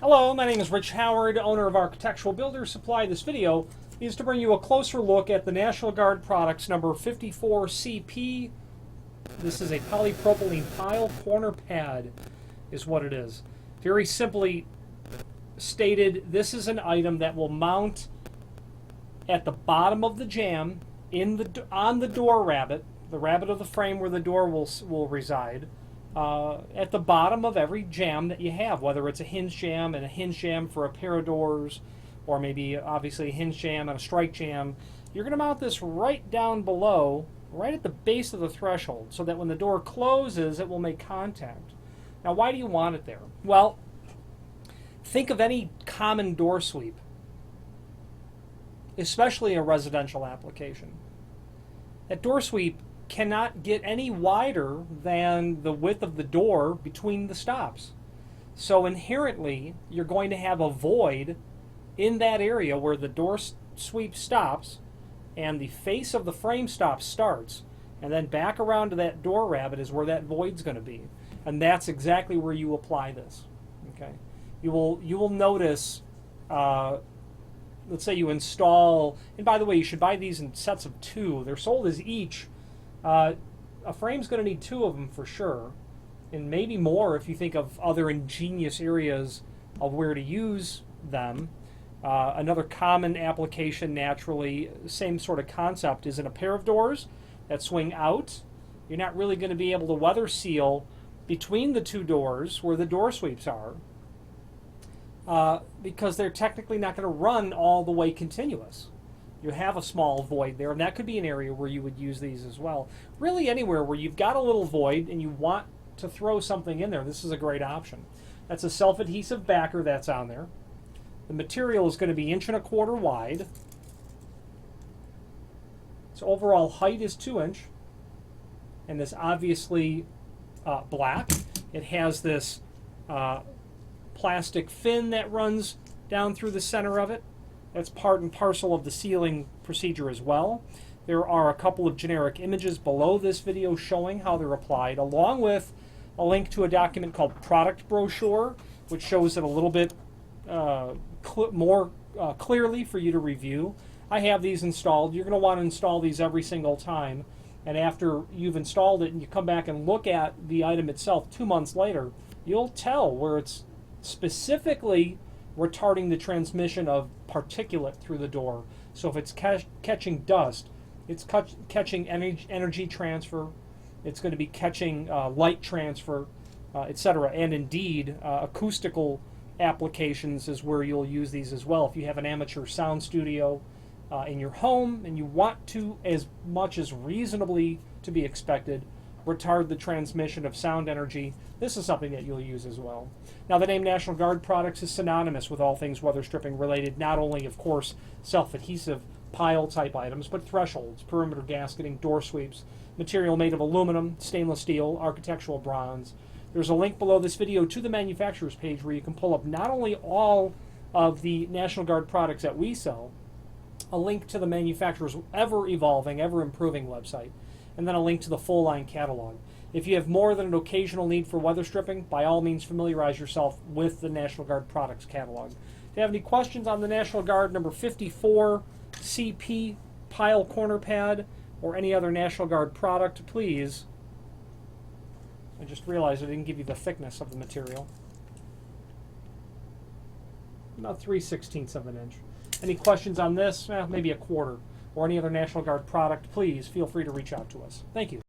Hello, my name is Rich Howard, owner of Architectural Builder Supply. This video is to bring you a closer look at the National Guard products number 54CP. This is a polypropylene pile corner pad is what it is. Very simply stated, this is an item that will mount at the bottom of the jamb on the door rabbet, the rabbet of the frame where the door will reside. At the bottom of every jamb that you have, whether it's a hinge jamb and a hinge jamb for a pair of doors, or maybe obviously a hinge jamb and a strike jamb, you're going to mount this right down below, right at the base of the threshold, so that when the door closes, it will make contact. Now, why do you want it there? Well, think of any common door sweep, especially a residential application. That door sweep cannot get any wider than the width of the door between the stops. So inherently, you're going to have a void in that area where the door sweep stops and the face of the frame stop starts, and then back around to that door rabbet is where that void's going to be. And that's exactly where you apply this. Okay, you will notice, let's say you install, and by the way, you should buy these in sets of 2. They're sold as each. A frame's going to need 2 of them for sure, and maybe more if you think of other ingenious areas of where to use them. Another common application, naturally, same sort of concept, is in a pair of doors that swing out. You're not really going to be able to weather seal between the 2 doors where the door sweeps are, because they're technically not going to run all the way continuous. You have a small void there, and that could be an area where you would use these as well. Really anywhere where you've got a little void and you want to throw something in there, this is a great option. That's a self-adhesive backer that's on there. The material is going to be 1.25 inches wide. Its overall height is 2 inch, and it's obviously black. It has this plastic fin that runs down through the center of it. That's part and parcel of the sealing procedure as well. There are a couple of generic images below this video showing how they're applied, along with a link to a document called Product Brochure, which shows it a little bit more clearly for you to review. I have these installed. You're going to want to install these every single time, and after you've installed it and you come back and look at the item itself 2 months later, you'll tell where it's specifically retarding the transmission of particulate through the door. So if it's catching dust, it's catching energy transfer, it's going to be catching light transfer, etc. And indeed, acoustical applications is where you'll use these as well. If you have an amateur sound studio in your home and you want to, as much as reasonably to be expected, retard the transmission of sound energy, this is something that you'll use as well. Now, the name National Guard Products is synonymous with all things weather stripping related, not only, of course, self-adhesive pile type items, but thresholds, perimeter gasketing, door sweeps, material made of aluminum, stainless steel, architectural bronze. There's a link below this video to the manufacturer's page where you can pull up not only all of the National Guard products that we sell, a link to the manufacturer's ever-evolving, ever-improving website, and then a link to the full line catalog. If you have more than an occasional need for weather stripping, by all means familiarize yourself with the National Guard products catalog. If you have any questions on the National Guard number 54 CP pile corner pad or any other National Guard product, please. I just realized I didn't give you the thickness of the material. About 3/16 of an inch. Any questions on this? Maybe a quarter. Or any other National Guard product, please feel free to reach out to us. Thank you.